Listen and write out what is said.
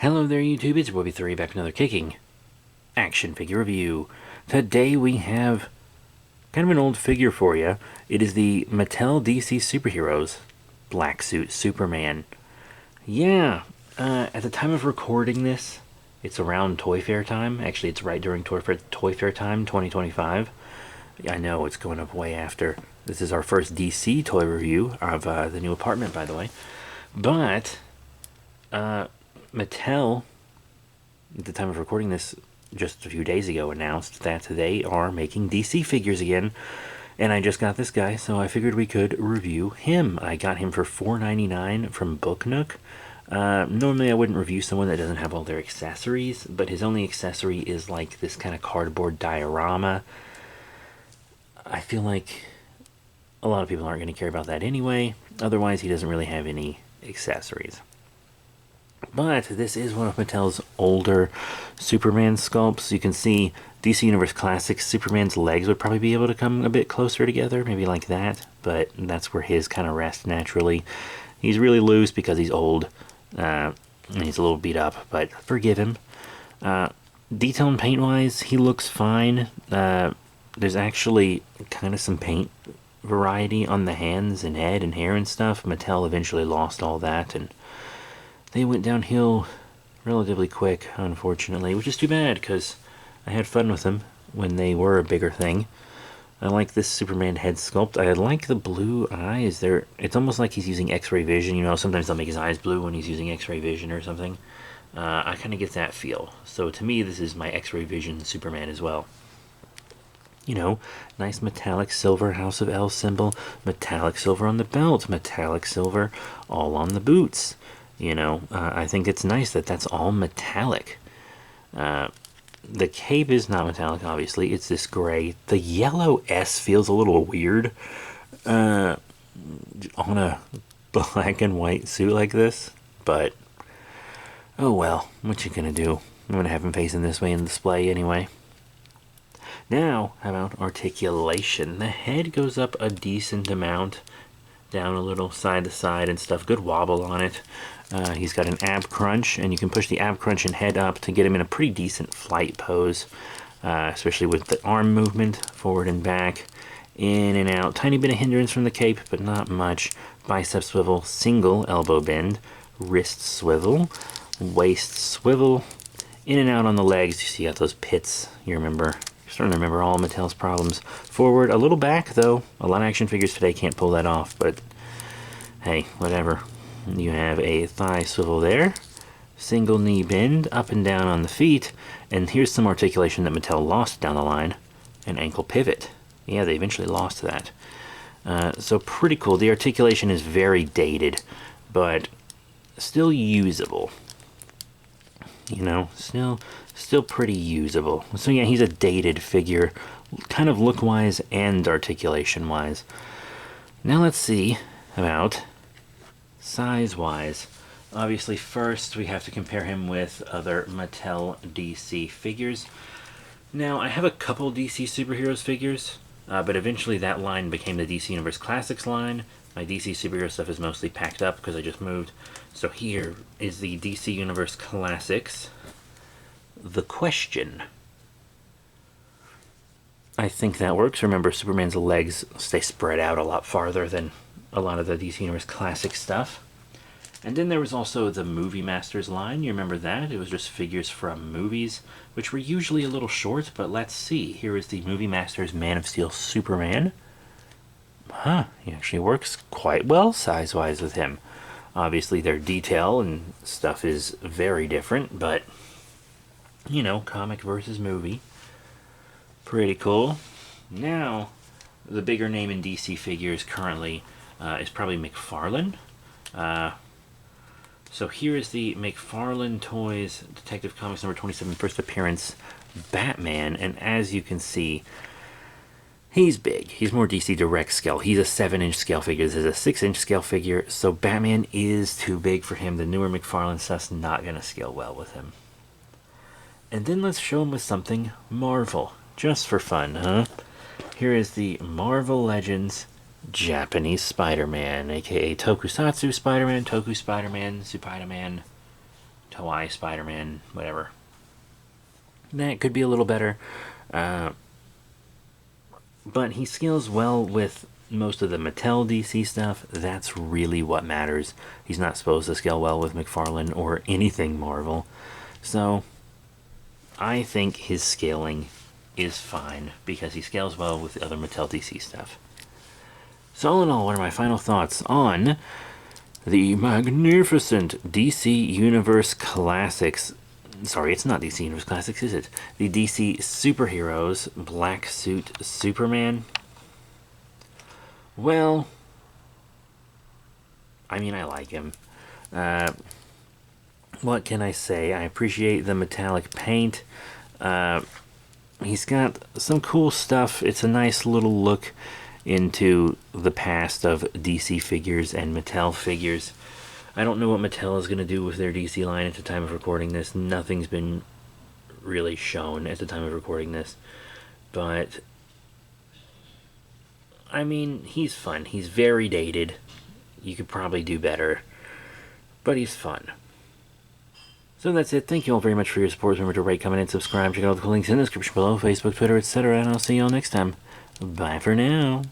Hello there YouTube, it's your boy B3 back with another kicking action figure review. Today we have kind of an old figure for you. It is the Mattel DC Superheroes Black Suit Superman. Yeah, at the time of recording this, it's around Toy Fair time. Actually, it's right during Toy Fair time, 2025. I know, it's going up way after. This is our first DC toy review of the new apartment, by the way. But, Mattel, at the time of recording this, just a few days ago, announced that they are making DC figures again. And I just got this guy, so I figured we could review him. I got him for $4.99 from Book Nook. Normally I wouldn't review someone that doesn't have all their accessories, but his only accessory is like this kind of cardboard diorama. I feel like a lot of people aren't going to care about that anyway. Otherwise, he doesn't really have any accessories. But this is one of Mattel's older Superman sculpts. You can see DC Universe Classics, Superman's legs would probably be able to come a bit closer together, maybe like that, but that's where his kind of rest naturally. He's really loose because he's old, and he's a little beat up, but forgive him. Detail and paint-wise, he looks fine. There's actually kind of some paint variety on the hands and head and hair and stuff. Mattel eventually lost all that, and they went downhill relatively quick, unfortunately, which is too bad because I had fun with them when they were a bigger thing. I like this Superman head sculpt. I like the blue eyes. It's almost like he's using X-ray vision. You know, sometimes they'll make his eyes blue when he's using X-ray vision or something. I kind of get that feel. So to me, this is my X-ray vision Superman as well. You know, nice metallic silver House of L symbol, metallic silver on the belt, metallic silver all on the boots. You know, I think it's nice that that's all metallic. The cape is not metallic, obviously. It's this gray. The yellow S feels a little weird on a black and white suit like this. But, oh well, what you gonna do? I'm gonna have him facing this way in display anyway. Now, how about articulation? The head goes up a decent amount, down a little side to side and stuff. Good wobble on it. He's got an ab crunch, and you can push the ab crunch and head up to get him in a pretty decent flight pose, especially with the arm movement, forward and back, in and out. Tiny bit of hindrance from the cape, but not much. Bicep swivel, single elbow bend, wrist swivel, waist swivel, in and out on the legs. You see, you got those pits. You're starting to remember all Mattel's problems. Forward, a little back, though. A lot of action figures today can't pull that off, but hey, whatever. You have a thigh swivel there, single knee bend, up and down on the feet, and here's some articulation that Mattel lost down the line, an ankle pivot. Yeah, they eventually lost that. So pretty cool. The articulation is very dated, but still usable. You know, still pretty usable. So yeah, he's a dated figure, kind of look-wise and articulation-wise. Now let's see about size-wise. Obviously, first we have to compare him with other Mattel DC figures. Now, I have a couple DC Superheroes figures, but eventually that line became the DC Universe Classics line. My DC Superhero stuff is mostly packed up because I just moved. So here is the DC Universe Classics. The Question. I think that works. Remember, Superman's legs stay spread out a lot farther than a lot of the DC Universe Classic stuff. And then there was also the Movie Masters line. You remember that? It was just figures from movies, which were usually a little short, but let's see. Here is the Movie Masters Man of Steel Superman. Huh, he actually works quite well size-wise with him. Obviously, their detail and stuff is very different, but, you know, comic versus movie. Pretty cool. Now, the bigger name in DC figures currently is probably McFarlane. So here is the McFarlane Toys Detective Comics number 27, first appearance, Batman. And as you can see, he's big. He's more DC Direct scale. He's a 7-inch scale figure. This is a 6-inch scale figure, so Batman is too big for him. The newer McFarlane stuff's not going to scale well with him. And then let's show him with something Marvel, just for fun, huh? Here is the Marvel Legends Japanese Spider-Man, aka Tokusatsu Spider-Man, Toku Spider-Man, Spider-Man, Hawaii Spider-Man, whatever. That could be a little better. But he scales well with most of the Mattel DC stuff. That's really what matters. He's not supposed to scale well with McFarlane or anything Marvel. So, I think his scaling is fine because he scales well with the other Mattel DC stuff. So all in all, what are my final thoughts on the magnificent DC Universe Classics? Sorry, it's not DC Universe Classics, is it? The DC Superheroes Black Suit Superman. Well, I mean, I like him. What can I say? I appreciate the metallic paint. He's got some cool stuff. It's a nice little look into the past of DC figures and Mattel figures. I don't know what Mattel is going to do with their DC line at the time of recording this. Nothing's been really shown at the time of recording this. But, I mean, he's fun. He's very dated. You could probably do better. But he's fun. So that's it. Thank you all very much for your support. Remember to rate, comment, and subscribe. Check out all the links in the description below, Facebook, Twitter, etc. And I'll see you all next time. Bye for now.